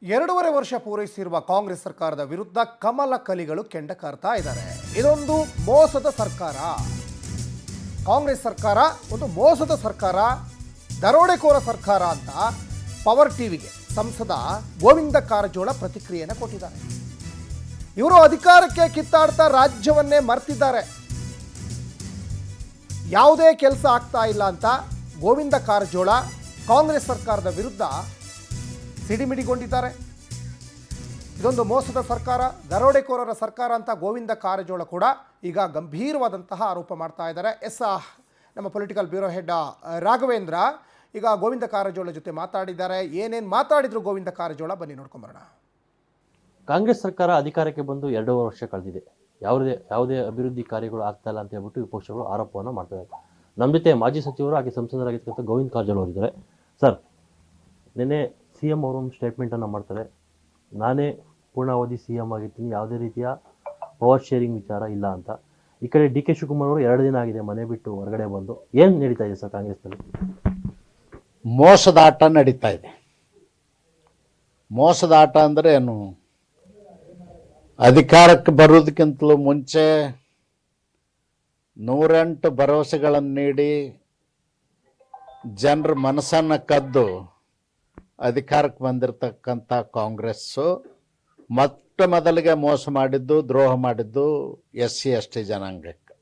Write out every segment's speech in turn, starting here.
2.5 ವರ್ಷ ಪೂರೈಸಿರುವ ಕಾಂಗ್ರೆಸ್ ಸರ್ಕಾರದ ವಿರುದ್ಧ ಕಮಲ ಕಲಿಗಳು ಕೆಂಡ ಕಾರ್ತಾ ಇದ್ದಾರೆ. ಇದೊಂದು ಮೋಸದ ಸರ್ಕಾರ. ಕಾಂಗ್ರೆಸ್ ಸರ್ಕಾರ ಒಂದು ಮೋಸದ ಸರ್ಕಾರ, ದರೋಡೆಕೋರ ಸರ್ಕಾರ ಅಂತ ಪವರ್ ಟಿವಿಗೆ ಸಂಸದ ಗೋವಿಂದ ಕಾರಜೋಳ ಪ್ರತಿಕ್ರಿಯೆಯನ್ನು ಕೊಟ್ಟಿದ್ದಾರೆ. ಇವರು ಅಧಿಕಾರಕ್ಕೆ ಕಿತ್ತಾಡ್ತಾ ರಾಜ್ಯವನ್ನೇ ಮರ್ತಿದ್ದಾರೆ. ಯಾವುದೇ ಕೆಲಸ ಆಗ್ತಾ ಇಲ್ಲ ಅಂತ ಗೋವಿಂದ ಕಾರಜೋಳ ಕಾಂಗ್ರೆಸ್ ಸರ್ಕಾರದ ವಿರುದ್ಧ ಸಿಡಿಮಿಡಿಗೊಂಡಿದ್ದಾರೆ. ಇದೊಂದು ಮೋಸದ ಸರ್ಕಾರ, ದರೋಡೆಕೋರರ ಸರ್ಕಾರ ಅಂತ ಗೋವಿಂದ ಕಾರಜೋಳ ಕೂಡ ಈಗ ಗಂಭೀರವಾದಂತಹ ಆರೋಪ ಮಾಡ್ತಾ ಇದ್ದಾರೆ. ನಮ್ಮ ಪೊಲಿಟಿಕಲ್ ಬ್ಯೂರೋ ಹೆಡ್ ರಾಘವೇಂದ್ರ ಈಗ ಗೋವಿಂದ ಕಾರಜೋಳ ಜೊತೆ ಮಾತಾಡಿದ್ದಾರೆ. ಏನೇನು ಮಾತಾಡಿದ್ರು ಗೋವಿಂದ ಕಾರಜೋಳ, ಬನ್ನಿ ನೋಡ್ಕೊಂಬರೋಣ. ಕಾಂಗ್ರೆಸ್ ಸರ್ಕಾರ ಅಧಿಕಾರಕ್ಕೆ ಬಂದು 2 ವರ್ಷ ಕಳೆದಿದೆ. ಯಾವುದೇ ಅಭಿವೃದ್ಧಿ ಕಾರ್ಯಗಳು ಆಗ್ತಾ ಇಲ್ಲ ಅಂತ ಹೇಳ್ಬಿಟ್ಟು ವಿಪಕ್ಷಗಳು ಆರೋಪವನ್ನು ಮಾಡ್ತಾರೆ. ನಮ್ಮ ಜೊತೆ ಮಾಜಿ ಸಚಿವರು ಹಾಗೆ ಸಂಸದರಾಗಿರ್ತಕ್ಕಂಥ ಗೋವಿಂದ ಕಾರಜೋಳ ಅವರಿದ್ದಾರೆ. ಸರ್, ನಿನ್ನೆ CM ಅವರು ಒಂದು ಸ್ಟೇಟ್ಮೆಂಟನ್ನು ಮಾಡ್ತಾರೆ. ನಾನೇ ಪೂರ್ಣಾವಧಿ CM ಆಗಿರ್ತೀನಿ, ಯಾವುದೇ ರೀತಿಯ ಪವರ್ ಶೇರಿಂಗ್ ವಿಚಾರ ಇಲ್ಲ ಅಂತ. ಈ ಕಡೆ DK ಶಿವಕುಮಾರ್ ಅವರು 2 ದಿನ ಆಗಿದೆ ಮನೆ ಬಿಟ್ಟು ಹೊರಗಡೆ ಬಂದು. ಏನು ನಡೀತಾ ಇದೆ ಸರ್ ಕಾಂಗ್ರೆಸ್ನಲ್ಲಿ? ಮೋಸದಾಟ ನಡೀತಾ ಇದೆ. ಮೋಸದಾಟ ಅಂದರೆ ಏನು? ಅಧಿಕಾರಕ್ಕೆ ಬರೋದಕ್ಕಿಂತಲೂ ಮುಂಚೆ 108 ಭರವಸೆಗಳನ್ನು ನೀಡಿ ಜನರ ಮನಸ್ಸನ್ನು ಕದ್ದು ಅಧಿಕಾರಕ್ಕೆ ಬಂದಿರತಕ್ಕಂಥ ಕಾಂಗ್ರೆಸ್ಸು ಮೊಟ್ಟ ಮೊದಲಿಗೆ ಮೋಸ ಮಾಡಿದ್ದು, ದ್ರೋಹ ಮಾಡಿದ್ದು SC ST ಜನಾಂಗಕ್ಕೆ.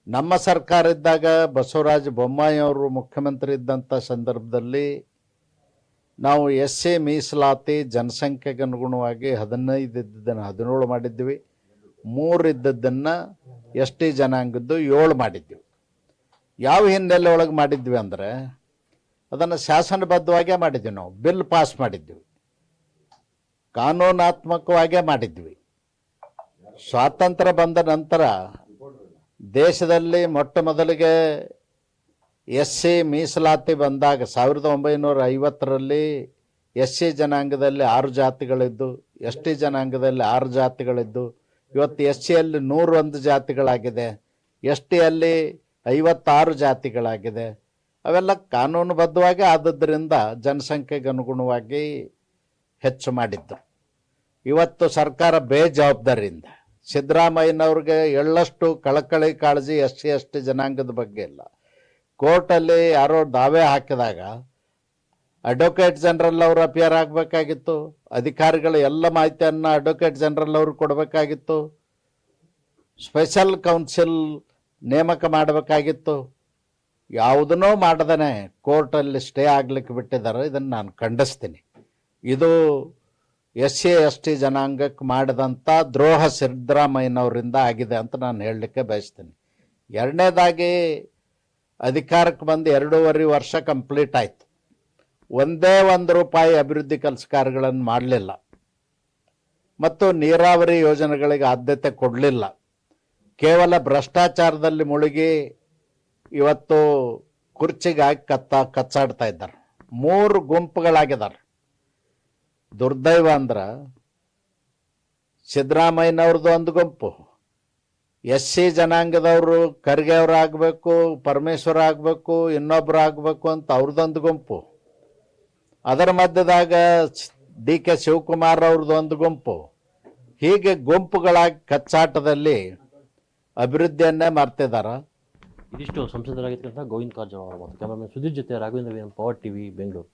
ನಮ್ಮ ಸರ್ಕಾರ ಇದ್ದಾಗ ಬಸವರಾಜ ಬೊಮ್ಮಾಯಿ ಅವರು ಮುಖ್ಯಮಂತ್ರಿ ಇದ್ದಂಥ ಸಂದರ್ಭದಲ್ಲಿ ನಾವು SC ಮೀಸಲಾತಿ ಜನಸಂಖ್ಯೆಗೆ ಅನುಗುಣವಾಗಿ 15 ಇದ್ದದ್ದನ್ನು 17 ಮಾಡಿದ್ವಿ, 3 ಇದ್ದದ್ದನ್ನು ST ಜನಾಂಗದ್ದು 7 ಮಾಡಿದ್ವಿ. ಯಾವ ಹಿನ್ನೆಲೆ ಒಳಗೆ ಮಾಡಿದ್ವಿ ಅಂದರೆ ಅದನ್ನು ಶಾಸನಬದ್ಧವಾಗೇ ಮಾಡಿದ್ವಿ. ನಾವು ಬಿಲ್ ಪಾಸ್ ಮಾಡಿದ್ವಿ, ಕಾನೂನಾತ್ಮಕವಾಗೇ ಮಾಡಿದ್ವಿ. ಸ್ವಾತಂತ್ರ್ಯ ಬಂದ ನಂತರ ದೇಶದಲ್ಲಿ ಮೊಟ್ಟ ಮೊದಲಿಗೆ SC ಮೀಸಲಾತಿ ಬಂದಾಗ 1950ರಲ್ಲಿ SC ಜನಾಂಗದಲ್ಲಿ 6 ಜಾತಿಗಳಿದ್ದು, ST ಜನಾಂಗದಲ್ಲಿ 6 ಜಾತಿಗಳಿದ್ದು. ಇವತ್ತು SCಯಲ್ಲಿ 101 ಜಾತಿಗಳಾಗಿದೆ, STಯಲ್ಲಿ 56 ಜಾತಿಗಳಾಗಿದೆ. ಅವೆಲ್ಲ ಕಾನೂನುಬದ್ಧವಾಗಿ ಆದದ್ದರಿಂದ ಜನಸಂಖ್ಯೆಗೆ ಅನುಗುಣವಾಗಿ ಹೆಚ್ಚು ಮಾಡಿದ್ದು. ಇವತ್ತು ಸರ್ಕಾರ ಬೇಜವಾಬ್ದಾರಿಯಿಂದ ಸಿದ್ದರಾಮಯ್ಯನವ್ರಿಗೆ ಎಳ್ಳಷ್ಟು ಕಳಕಳಿ ಕಾಳಜಿ SC ST ಜನಾಂಗದ ಬಗ್ಗೆ ಇಲ್ಲ. ಕೋರ್ಟಲ್ಲಿ ಯಾರೋ ದಾವೆ ಹಾಕಿದಾಗ ಅಡ್ವೊಕೇಟ್ ಜನರಲ್ ಅವರು ಅಪಿಯರ್ ಆಗಬೇಕಾಗಿತ್ತು. ಅಧಿಕಾರಿಗಳು ಎಲ್ಲ ಮಾಹಿತಿಯನ್ನು ಅಡ್ವೊಕೇಟ್ ಜನರಲ್ ಅವರು ಕೊಡಬೇಕಾಗಿತ್ತು. ಸ್ಪೆಷಲ್ ಕೌನ್ಸಿಲ್ ನೇಮಕ ಮಾಡಬೇಕಾಗಿತ್ತು. ಯಾವುದನ್ನೋ ಮಾಡದೇ ಕೋರ್ಟಲ್ಲಿ ಸ್ಟೇ ಆಗಲಿಕ್ಕೆ ಬಿಟ್ಟಿದ್ದಾರೆ. ಇದನ್ನು ನಾನು ಖಂಡಿಸ್ತೀನಿ. ಇದು SC ST ಜನಾಂಗಕ್ಕೆ ಮಾಡಿದಂಥ ದ್ರೋಹ ಸಿದ್ದರಾಮಯ್ಯನವರಿಂದ ಆಗಿದೆ ಅಂತ ನಾನು ಹೇಳಲಿಕ್ಕೆ ಬಯಸ್ತೀನಿ. ಎರಡನೇದಾಗಿ, ಅಧಿಕಾರಕ್ಕೆ ಬಂದು 2.5 ವರ್ಷ ಕಂಪ್ಲೀಟ್ ಆಯಿತು. ಒಂದೇ ₹1 ಅಭಿವೃದ್ಧಿ ಕೆಲಸ ಕಾರ್ಯಗಳನ್ನು ಮಾಡಲಿಲ್ಲ ಮತ್ತು ನೀರಾವರಿ ಯೋಜನೆಗಳಿಗೆ ಆದ್ಯತೆ ಕೊಡಲಿಲ್ಲ. ಕೇವಲ ಭ್ರಷ್ಟಾಚಾರದಲ್ಲಿ ಮುಳುಗಿ ಇವತ್ತು ಕುರ್ಚಿಗಾಗಿ ಕಚ್ಚಾಡ್ತಾ ಇದ್ದಾರೆ. 3 ಗುಂಪುಗಳಾಗಿದ್ದಾರೆ. ದುರ್ದೈವ ಅಂದ್ರೆ ಸಿದ್ದರಾಮಯ್ಯನವ್ರದ್ದು ಒಂದು ಗುಂಪು, SC ಜನಾಂಗದವರು ಖರ್ಗೆ ಅವರು ಆಗಬೇಕು, ಪರಮೇಶ್ವರ ಆಗಬೇಕು, ಇನ್ನೊಬ್ಬರು ಆಗಬೇಕು ಅಂತ ಅವ್ರದ್ದೊಂದು ಗುಂಪು. ಅದರ ಮಧ್ಯದಾಗ DK ಶಿವಕುಮಾರ್ ಅವ್ರದ್ದು ಒಂದು ಗುಂಪು. ಹೀಗೆ ಗುಂಪುಗಳಾಗಿ ಕಚ್ಚಾಟದಲ್ಲಿ ಅಭಿವೃದ್ಧಿಯನ್ನೇ ಮರ್ತಿದ್ದಾರೆ. ಇದಿಷ್ಟು ಸಂಸದರಾಗಿರ್ತಕ್ಕಂಥ ಗೋವಿಂದ ಕಾರಜೋಳ ಅವರು. ಕ್ಯಾಮರಾಮನ್ ಸುಧೀರ್ ಜೊತೆ ರಾಘವೇಂದ್ರ, ಪವರ್ ಟಿವಿ, ಬೆಂಗಳೂರು.